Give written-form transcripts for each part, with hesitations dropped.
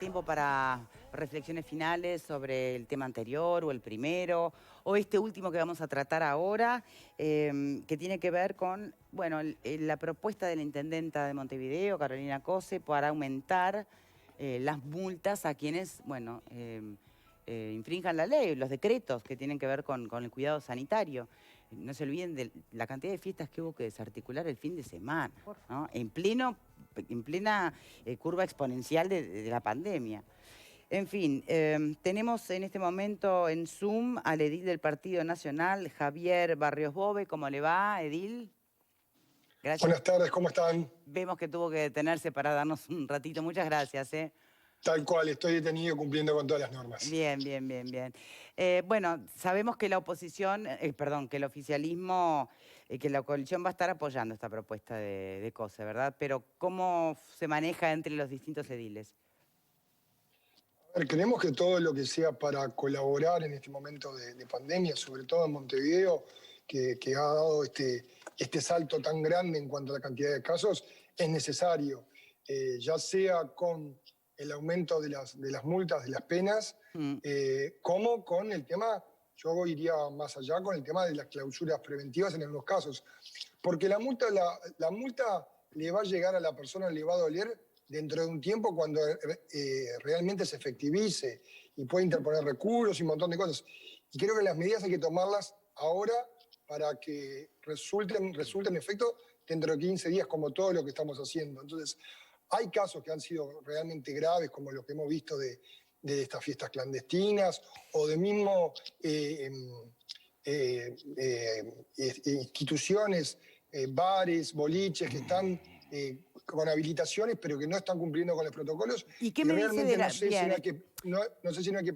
Tiempo para reflexiones finales sobre el tema anterior o el primero o este último que vamos a tratar ahora, que tiene que ver con, bueno, la propuesta de la intendenta de Montevideo, Carolina Cose, para aumentar las multas a quienes, bueno, infrinjan la ley, los decretos que tienen que ver con el cuidado sanitario. No se olviden de la cantidad de fiestas que hubo que desarticular el fin de semana, ¿no? En plena curva exponencial de la pandemia. En fin, tenemos en este momento en Zoom al edil del Partido Nacional, Javier Barrios Bove. ¿Cómo le va, edil? Gracias. Buenas tardes, ¿cómo están? Vemos que tuvo que detenerse para darnos un ratito. Muchas gracias, ¿eh? Tal cual, estoy detenido cumpliendo con todas las normas. Bien, bien, bien, bien. Bueno, sabemos que la oposición, perdón, que el oficialismo, que la coalición va a estar apoyando esta propuesta de COSE, ¿verdad? Pero ¿cómo se maneja entre los distintos ediles? A ver, creemos que todo lo que sea para colaborar en este momento de pandemia, sobre todo en Montevideo, que ha dado este salto tan grande en cuanto a la cantidad de casos, es necesario, ya sea con el aumento de las multas, de las penas, Mm. como con el tema, yo iría más allá con el tema de las clausuras preventivas en algunos casos. Porque la multa le va a llegar a la persona, le va a doler dentro de un tiempo cuando realmente se efectivice y puede interponer recursos y un montón de cosas. Y creo que las medidas hay que tomarlas ahora para que resulten efecto dentro de 15 días, como todo lo que estamos haciendo. Entonces, hay casos que han sido realmente graves, como los que hemos visto de estas fiestas clandestinas o de mismo instituciones, bares, boliches que están con habilitaciones pero que no están cumpliendo con los protocolos, ¿Y qué y me dice de realmente no la... sé si no Bien, hay que, no sé si no hay que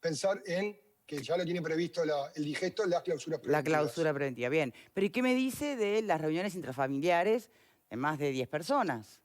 pensar en que ya lo tiene previsto el digesto, las clausuras la preventivas. clausura preventiva, bien. Pero ¿y qué me dice de las reuniones intrafamiliares de más de 10 personas?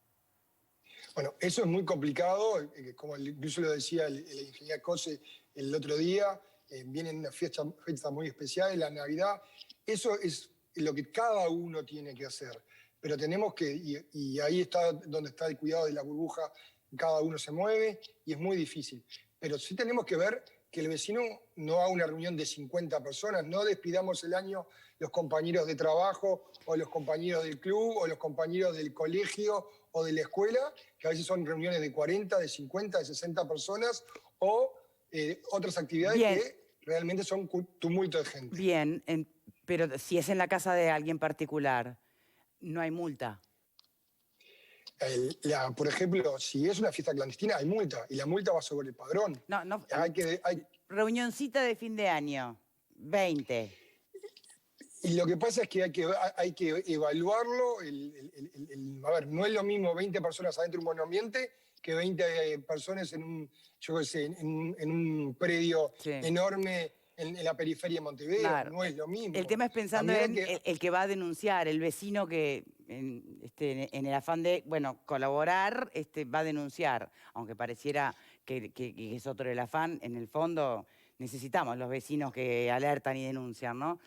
Bueno, eso es muy complicado, como incluso lo decía el ingeniero Cose el otro día, viene una fiesta muy especial, la Navidad. Eso es lo que cada uno tiene que hacer. Pero tenemos que, y ahí está donde está el cuidado de la burbuja, cada uno se mueve y es muy difícil. Pero sí tenemos que ver que el vecino no haga una reunión de 50 personas, no despidamos el año los compañeros de trabajo o los compañeros del club o los compañeros del colegio o de la escuela, que a veces son reuniones de 40, de 50, de 60 personas, o otras actividades Bien, que realmente son tumulto de gente. bien, pero si es en la casa de alguien particular, no hay multa. Por ejemplo, si es una fiesta clandestina, hay multa, y la multa va sobre el padrón. No, no, Hay, reunioncita de fin de año, 20. Y lo que pasa es que hay que evaluarlo. A ver, no es lo mismo 20 personas adentro de un monoambiente que 20 personas en un, yo qué sé, en un predio Sí, enorme en la periferia de Montevideo. claro. No es lo El mismo. tema es pensando También hay en que, el que va a denunciar, el vecino que en el afán de, bueno, colaborar, va a denunciar, aunque pareciera que es otro el afán, en el fondo necesitamos los vecinos que alertan y denuncian, ¿no?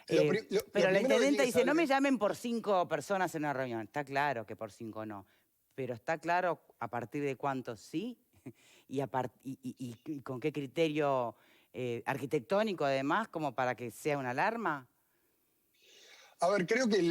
lo Pero la primero que intendenta tiene que dice, no me saber. llame por 5 personas en una reunión. Está claro que por 5 no, pero está claro a partir de cuántos sí y, y con qué criterio arquitectónico además, como para que sea una alarma. A ver, creo que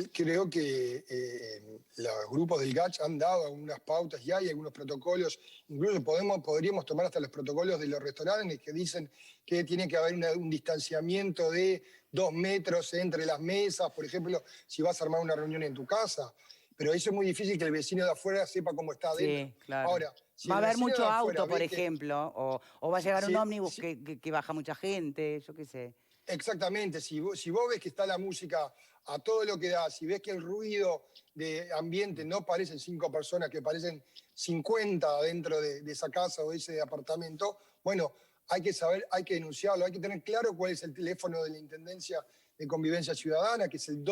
los grupos del GACH han dado algunas pautas y hay algunos protocolos, incluso podríamos tomar hasta los protocolos de los restaurantes que dicen que tiene que haber un distanciamiento de 2 metros entre las mesas, por ejemplo, si vas a armar una reunión en tu casa. Pero eso es muy difícil que el vecino de afuera sepa cómo está adentro. Sí, claro. Ahora, si Va a el haber vecino de mucho afuera auto, por ve que... ejemplo, o va a si- llegar un si- ómnibus si- que baja mucha gente, yo qué sé. Exactamente, si vos ves que está la música a todo lo que da, si ves que el ruido de ambiente no parecen 5 personas, que parecen 50 dentro de esa casa o de ese apartamento, bueno, hay que saber, hay que denunciarlo, hay que tener claro cuál es el teléfono de la Intendencia de Convivencia Ciudadana, que es el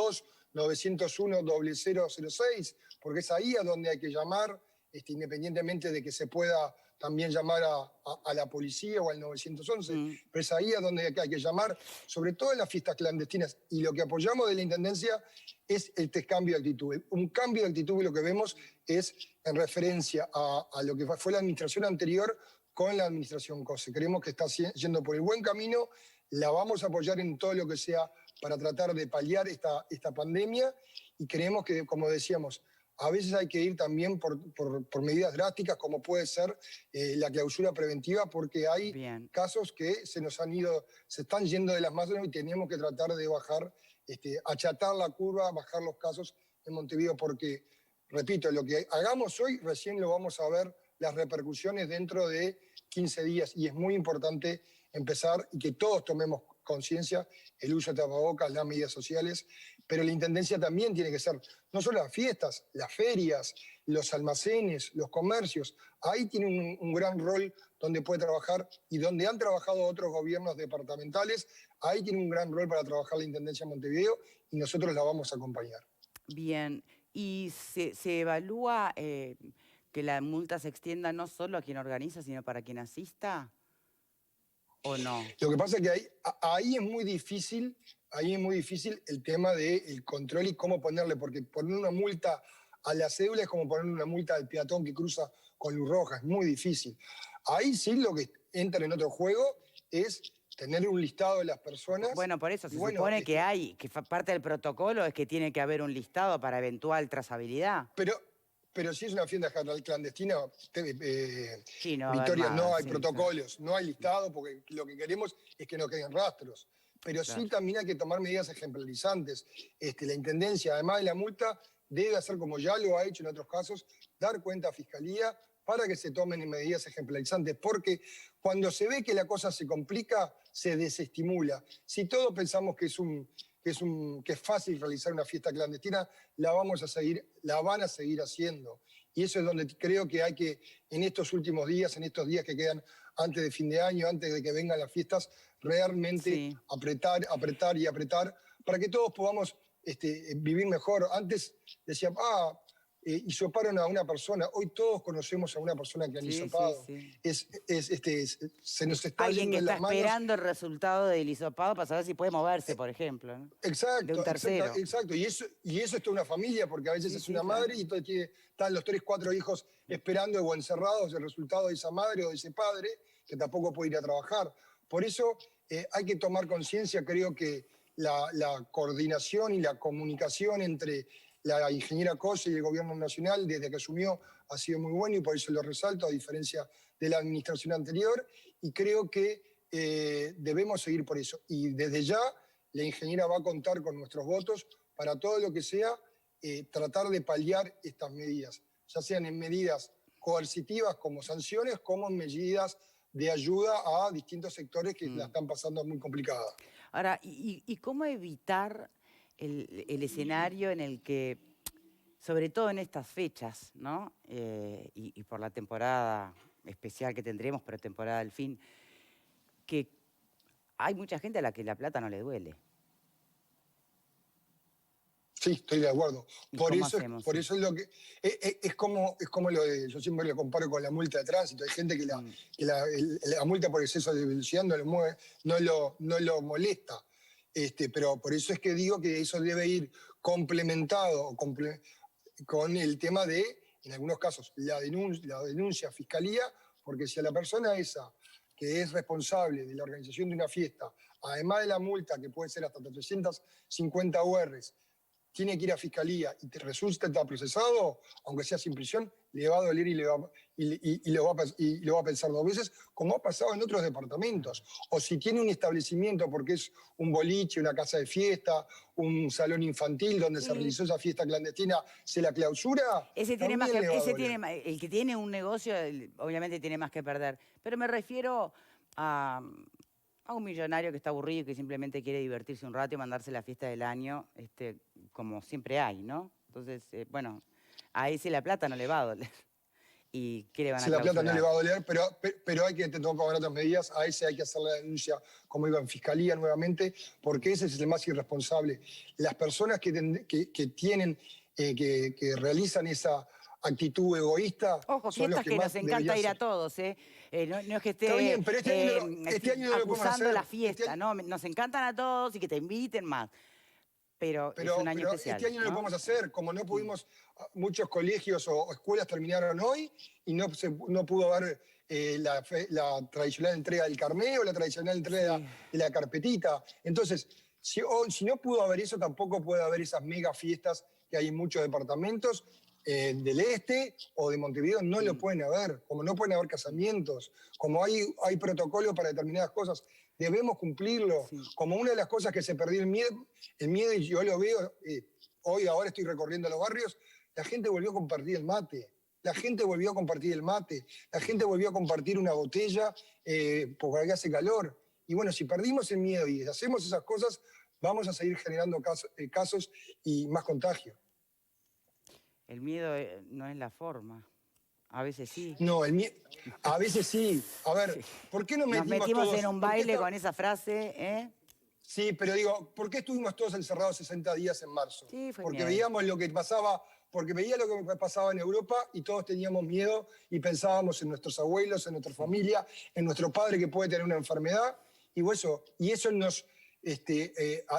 2901-0006, porque es ahí a donde hay que llamar, independientemente de que se pueda también llamar a la policía o al 911, pero es ahí a donde hay que llamar, sobre todo en las fiestas clandestinas. Y lo que apoyamos de la Intendencia es este cambio de actitud. Un cambio de actitud que lo que vemos es en referencia a lo que fue la administración anterior con la administración COSE. Creemos que está yendo por el buen camino, la vamos a apoyar en todo lo que sea para tratar de paliar esta pandemia y creemos que, como decíamos, a veces hay que ir también por medidas drásticas, como puede ser la clausura preventiva, porque hay casos que se están yendo de las manos y tenemos que tratar de bajar, achatar la curva, bajar los casos en Montevideo, porque, repito, lo que hagamos hoy recién lo vamos a ver las repercusiones dentro de 15 días y es muy importante empezar y que todos tomemos conciencia, el uso de tapabocas, las medidas sociales, pero la Intendencia también tiene que ser, no solo las fiestas, las ferias, los almacenes, los comercios, ahí tiene un gran rol donde puede trabajar y donde han trabajado otros gobiernos departamentales, ahí tiene un gran rol para trabajar la Intendencia de Montevideo y nosotros la vamos a acompañar. Bien, ¿y se evalúa que la multa se extienda no solo a quien organiza, sino para quien asista? ¿O no? Lo que pasa es que ahí es muy difícil el tema del control y cómo ponerle, porque poner una multa a la cédula es como poner una multa al peatón que cruza con luz roja, es muy difícil. Ahí sí lo que entra en otro juego es tener un listado de las personas. Bueno, por eso se supone que parte del protocolo es que tiene que haber un listado para eventual trazabilidad. Pero si es una fiesta clandestina, Sí, no Victoria, no hay sí, protocolos, no hay listado, porque lo que queremos es que no queden rastros. Pero sí también hay que tomar medidas ejemplarizantes. La Intendencia, además de la multa, debe hacer, como ya lo ha hecho en otros casos, dar cuenta a Fiscalía para que se tomen medidas ejemplarizantes, porque cuando se ve que la cosa se complica, se desestimula. Si todos pensamos que es fácil realizar una fiesta clandestina, la van a seguir haciendo. Y eso es donde creo que hay que, en estos últimos días, en estos días que quedan antes de fin de año, antes de que vengan las fiestas, realmente apretar para que todos podamos vivir mejor. Antes decían, hisoparon a una persona. Hoy todos conocemos a una persona que han hisopado. Se nos está alguien yendo que en está las manos. esperando el resultado del hisopado para saber si puede moverse, por ejemplo, ¿no? Exacto, de un tercero. Exacto. Y eso es toda una familia, porque a veces es una madre y entonces están los 3, 4 hijos esperando o encerrados el resultado de esa madre o de ese padre, que tampoco puede ir a trabajar. Por eso hay que tomar conciencia, creo que la coordinación y la comunicación entre la ingeniera COSE y el gobierno nacional desde que asumió ha sido muy bueno y por eso lo resalto, a diferencia de la administración anterior, y creo que debemos seguir por eso. Y desde ya la ingeniera va a contar con nuestros votos para todo lo que sea tratar de paliar estas medidas, ya sean en medidas coercitivas como sanciones, como en medidas de ayuda a distintos sectores que la están pasando muy complicada. Ahora, ¿y cómo evitar el escenario en el que, sobre todo en estas fechas, ¿no? Y por la temporada especial que tendremos, pero temporada del fin, que hay mucha gente a la que la plata no le duele? Sí, estoy de acuerdo. Por eso es lo que es como yo siempre lo comparo con la multa de tránsito. Hay gente que la multa por exceso de velocidad no lo molesta. Pero por eso es que digo que eso debe ir complementado con el tema de, en algunos casos, la denuncia a Fiscalía, porque si a la persona esa que es responsable de la organización de una fiesta, además de la multa, que puede ser hasta 350 URs, tiene que ir a Fiscalía y te resulta procesado, aunque sea sin prisión, le va a doler y lo va a pensar 2 veces, como ha pasado en otros departamentos. O si tiene un establecimiento, porque es un boliche, una casa de fiesta, un salón infantil donde se realizó esa fiesta clandestina, se la clausura, el que tiene un negocio, obviamente tiene más que perder. Pero me refiero a un millonario que está aburrido y que simplemente quiere divertirse un rato y mandarse la fiesta del año, como siempre hay, ¿no? Entonces, bueno, a ese la plata no le va a doler. ¿Y qué le van a clausurar? La plata no le va a doler, pero hay que tomar otras medidas. A ese hay que hacer la denuncia, como iba en Fiscalía nuevamente, porque ese es el más irresponsable. Las personas que realizan actitud egoísta Ojo, son los fiestas que que más nos encanta deberían ir a ser. todos, ¿eh? No es que Está esté bien, pero este año no lo podemos acusando hacer. la fiesta, ¿no? Nos encantan a todos y que te inviten más, pero es un año Pero este especial, año no lo ¿no? podemos hacer, como no Mm. pudimos, muchos colegios o escuelas terminaron hoy y no pudo haber la tradicional entrega del carné o la tradicional entrega Sí. de la carpetita. Entonces, si no pudo haber eso, tampoco puede haber esas mega fiestas que hay en muchos departamentos del este o de Montevideo, no lo pueden haber, como no pueden haber casamientos, como hay protocolo para determinadas cosas, debemos cumplirlo. Sí. Como una de las cosas que se perdió el miedo y yo lo veo, ahora estoy recorriendo los barrios, la gente volvió a compartir el mate. La gente volvió a compartir el mate, la gente volvió a compartir una botella porque hace calor. Y bueno, si perdimos el miedo y hacemos esas cosas, vamos a seguir generando casos y más contagio. El miedo no es la forma. A veces sí. No, a veces sí. A ver, Sí. ¿por qué no Nos metimos metimos en todos? un baile con esa frase, ¿eh? Sí, pero digo, ¿por qué estuvimos todos encerrados 60 días en marzo? Sí, fue Porque miedo. veíamos lo que pasaba, porque veía lo que pasaba en Europa y todos teníamos miedo y pensábamos en nuestros abuelos, en nuestra familia, en nuestro padre que puede tener una enfermedad y eso nos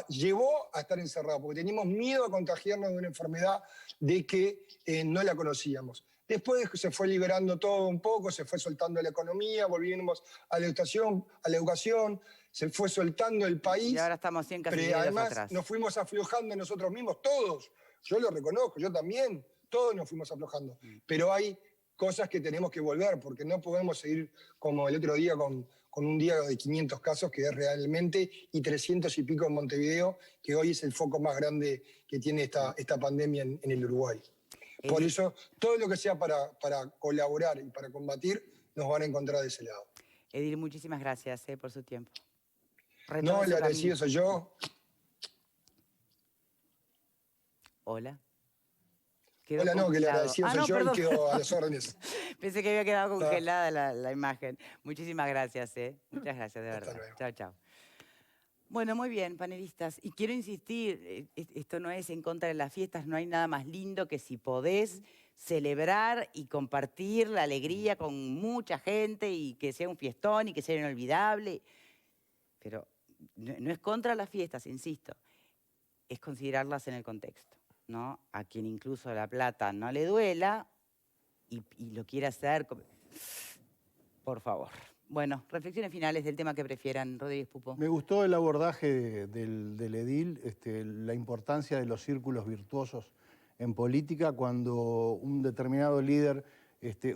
llevó a estar encerrados, porque teníamos miedo a contagiarnos de una enfermedad de que no la conocíamos. Después se fue liberando todo un poco, se fue soltando la economía, volvimos a la educación, se fue soltando el Y país, ahora estamos 100 pero casilleros además atrás. nos fuimos aflojando nosotros mismos, todos. Yo lo reconozco, yo también, todos nos fuimos aflojando. Pero hay cosas que tenemos que volver, porque no podemos seguir como el otro día con un día de 500 casos, que es realmente, y 300 y pico en Montevideo, que hoy es el foco más grande que tiene esta pandemia en el Uruguay. Por eso, todo lo que sea para colaborar y para combatir, nos van a encontrar de ese lado. Edil, muchísimas gracias por su tiempo. No, Retome el su agradecido camino. soy yo. Hola. Quedó Hola, no, que el congelado. agradecido Ah, soy no, yo y perdón. quedo a las órdenes. Pensé que había quedado Está. congelada la imagen. Muchísimas gracias, Muchas gracias, de Hasta verdad. luego. Chao, chao. Bueno, muy bien, panelistas. Y quiero insistir, esto no es en contra de las fiestas, no hay nada más lindo que si podés celebrar y compartir la alegría con mucha gente y que sea un fiestón y que sea inolvidable. Pero no es contra las fiestas, insisto, es considerarlas en el contexto, ¿no? A quien incluso la plata no le duela y lo quiere hacer, por favor. Bueno, reflexiones finales del tema que prefieran, Rodríguez Pupo. Me gustó el abordaje del edil, la importancia de los círculos virtuosos en política cuando un determinado líder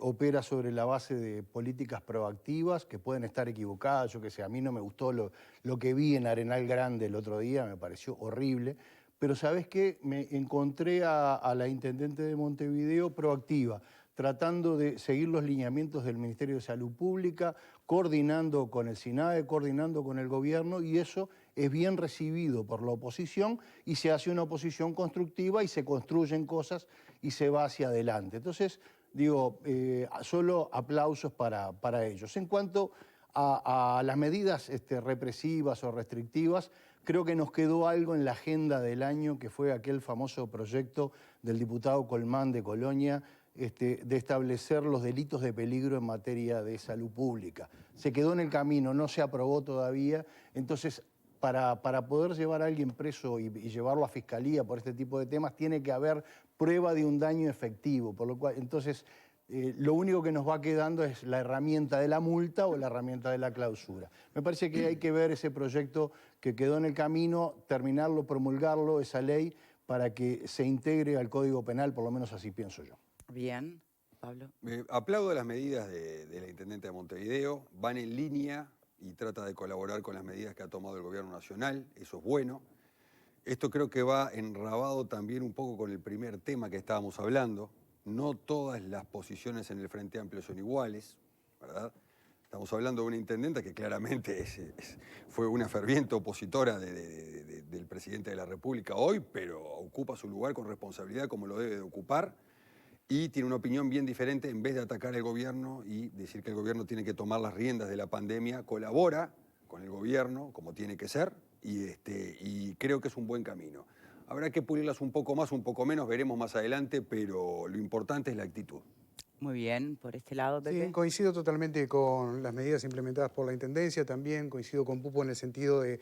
opera sobre la base de políticas proactivas que pueden estar equivocadas. Yo que sé, a mí no me gustó lo que vi en Arenal Grande el otro día, me pareció horrible. Pero ¿sabés qué? Me encontré a la intendente de Montevideo proactiva, tratando de seguir los lineamientos del Ministerio de Salud Pública, coordinando con el SINAE, coordinando con el gobierno, y eso es bien recibido por la oposición y se hace una oposición constructiva y se construyen cosas y se va hacia adelante. Entonces, digo, solo aplausos para ellos. En cuanto a las medidas represivas o restrictivas, creo que nos quedó algo en la agenda del año, que fue aquel famoso proyecto del diputado Colmán de Colonia, de establecer los delitos de peligro en materia de salud pública. Se quedó en el camino, no se aprobó todavía, entonces para poder llevar a alguien preso y llevarlo a fiscalía por este tipo de temas, tiene que haber prueba de un daño efectivo, por lo cual, entonces, lo único que nos va quedando es la herramienta de la multa o la herramienta de la clausura. Me parece que hay que ver ese proyecto que quedó en el camino, terminarlo, promulgarlo, esa ley, para que se integre al Código Penal, por lo menos así pienso yo. Bien, Pablo. Aplaudo las medidas de la Intendente de Montevideo, van en línea y trata de colaborar con las medidas que ha tomado el Gobierno Nacional, eso es bueno. Esto creo que va enrabado también un poco con el primer tema que estábamos hablando. No todas las posiciones en el Frente Amplio son iguales, ¿verdad? Estamos hablando de una intendenta que claramente fue una ferviente opositora del presidente de la República hoy, pero ocupa su lugar con responsabilidad como lo debe de ocupar y tiene una opinión bien diferente. En vez de atacar al gobierno y decir que el gobierno tiene que tomar las riendas de la pandemia, colabora con el gobierno como tiene que ser y creo que es un buen camino. Habrá que pulirlas un poco más, un poco menos, veremos más adelante, pero lo importante es la actitud. Muy bien, por este lado, Pepe. Sí, coincido totalmente con las medidas implementadas por la Intendencia, también coincido con Pupo en el sentido de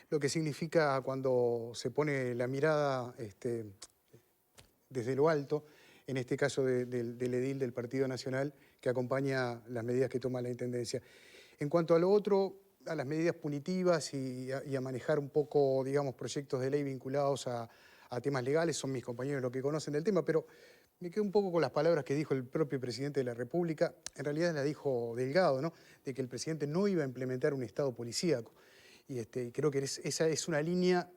lo que significa cuando se pone la mirada desde lo alto, en este caso del edil del Partido Nacional, que acompaña las medidas que toma la Intendencia. En cuanto a lo otro, a las medidas punitivas y a manejar un poco, digamos, proyectos de ley vinculados a temas legales, son mis compañeros los que conocen del tema, pero me quedo un poco con las palabras que dijo el propio presidente de la República, en realidad las dijo Delgado, ¿no? De que el presidente no iba a implementar un Estado policíaco. Y creo que esa es una línea,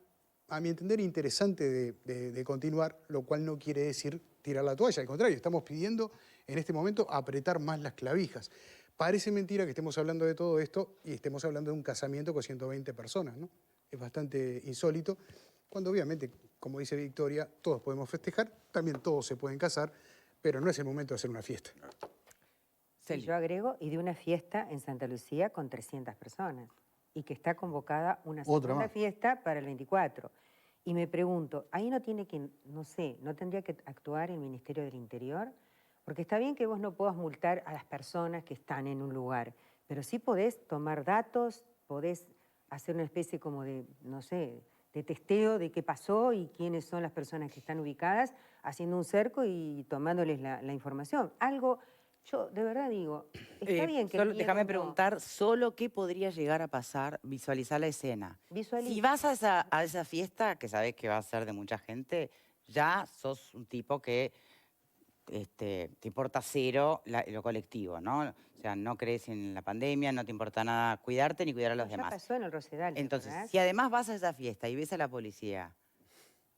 a mi entender, interesante de continuar, lo cual no quiere decir tirar la toalla, al contrario, estamos pidiendo en este momento apretar más las clavijas. Parece mentira que estemos hablando de todo esto y estemos hablando de un casamiento con 120 personas, ¿no? Es bastante insólito, cuando obviamente, como dice Victoria, todos podemos festejar, también todos se pueden casar, pero no es el momento de hacer una fiesta. Sí, yo agrego, y de una fiesta en Santa Lucía con 300 personas, y que está convocada una segunda fiesta para el 24. Y me pregunto, ahí no tiene que, no sé, ¿no tendría que actuar el Ministerio del Interior? Porque está bien que vos no puedas multar a las personas que están en un lugar, pero sí podés tomar datos, podés hacer una especie como de, no sé, de testeo de qué pasó y quiénes son las personas que están ubicadas, haciendo un cerco y tomándoles la información. Algo, yo de verdad digo, está bien que... Déjame preguntar, solo qué podría llegar a pasar, visualizar la escena. Si vas a esa fiesta, que sabes que va a ser de mucha gente, ya sos un tipo que te importa cero lo colectivo, ¿no? O sea, no crees en la pandemia, no te importa nada cuidarte ni cuidar a los demás. Ya pasó en el Rosedal. Entonces, ¿verdad? si además vas a esa fiesta y ves a la policía,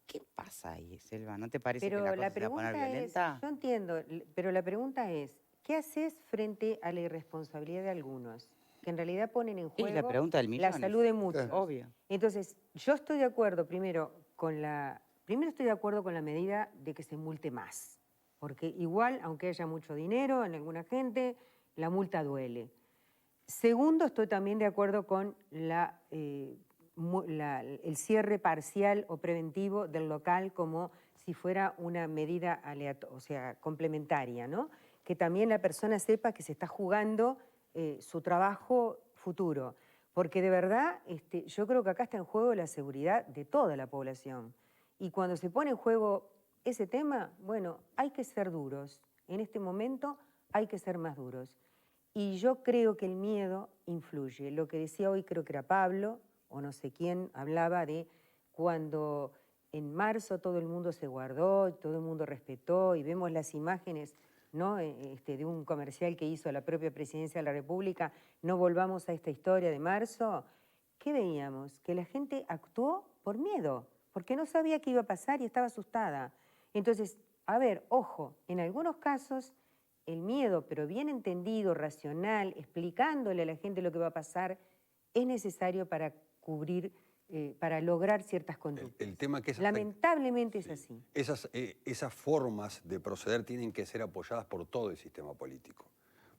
¿qué pasa ahí, Selva? ¿No te parece que la cosa se va a poner violenta? Yo entiendo, pero la pregunta es, ¿qué haces frente a la irresponsabilidad de algunos? Que en realidad ponen en juego la pregunta del millón. la salud de muchos. Obvio. Entonces, yo estoy de acuerdo primero estoy de acuerdo con la medida de que se multe más. Porque igual, aunque haya mucho dinero en alguna gente, la multa duele. Segundo, estoy también de acuerdo con el cierre parcial o preventivo del local como si fuera una medida complementaria, ¿no? Que también la persona sepa que se está jugando su trabajo futuro. Porque de verdad, yo creo que acá está en juego la seguridad de toda la población. Y cuando se pone en juego ese tema, bueno, hay que ser duros. En este momento hay que ser más duros. Y yo creo que el miedo influye. Lo que decía hoy, creo que era Pablo, o no sé quién, hablaba de cuando en marzo todo el mundo se guardó, todo el mundo respetó, y vemos las imágenes, ¿no? De un comercial que hizo la propia Presidencia de la República, no volvamos a esta historia de marzo. ¿Qué veíamos? Que la gente actuó por miedo, porque no sabía qué iba a pasar y estaba asustada. Entonces, a ver, ojo, en algunos casos el miedo, pero bien entendido, racional, explicándole a la gente lo que va a pasar, es necesario para cubrir, para lograr ciertas conductas. El tema que lamentablemente es así. Esas formas de proceder tienen que ser apoyadas por todo el sistema político.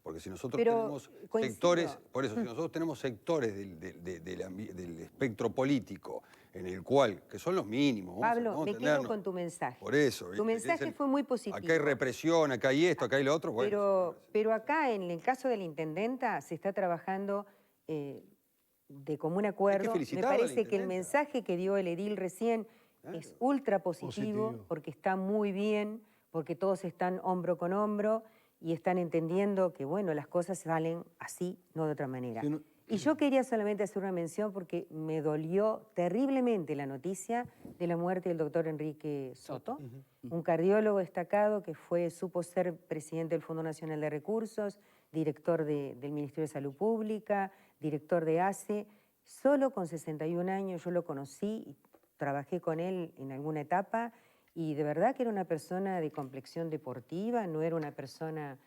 Porque si nosotros tenemos sectores, por eso, si nosotros tenemos sectores del espectro político en el cual, que son los mínimos. Pablo, me quedo con tu mensaje. Por eso. Tu mensaje fue muy positivo. Acá hay represión, acá hay esto, acá hay lo otro. Bueno, pero acá, en el caso de la intendenta, se está trabajando de común acuerdo. Me parece que el mensaje que dio el edil recién es ultra positivo, porque está muy bien, porque todos están hombro con hombro y están entendiendo que, bueno, las cosas salen así, no de otra manera. Y yo quería solamente hacer una mención porque me dolió terriblemente la noticia de la muerte del doctor Enrique Soto, un cardiólogo destacado que supo ser presidente del Fondo Nacional de Recursos, director del Ministerio de Salud Pública, director de ACE, solo con 61 años. Yo lo conocí y trabajé con él en alguna etapa y de verdad que era una persona de complexión deportiva, no era una persona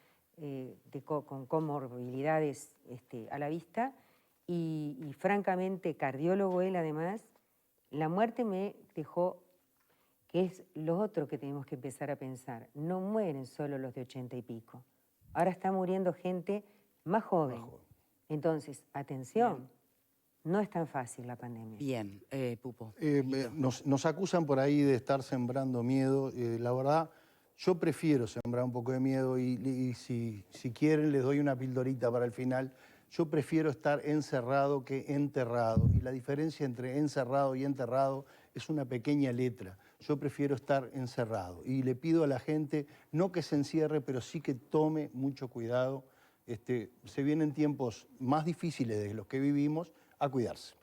con comorbilidades a la vista y francamente cardiólogo él además. La muerte me dejó, que es lo otro que tenemos que empezar a pensar, no mueren solo los de 80 y pico, ahora está muriendo gente más joven. Entonces, atención, No es tan fácil la pandemia. Bien, Pupo. Nos acusan por ahí de estar sembrando miedo. La verdad, yo prefiero sembrar un poco de miedo y si quieren les doy una pildorita para el final. Yo prefiero estar encerrado que enterrado. Y la diferencia entre encerrado y enterrado es una pequeña letra. Yo prefiero estar encerrado. Y le pido a la gente no que se encierre, pero sí que tome mucho cuidado. Se vienen tiempos más difíciles de los que vivimos, a cuidarse.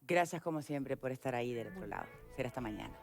Gracias como siempre por estar ahí del otro lado. Será hasta mañana.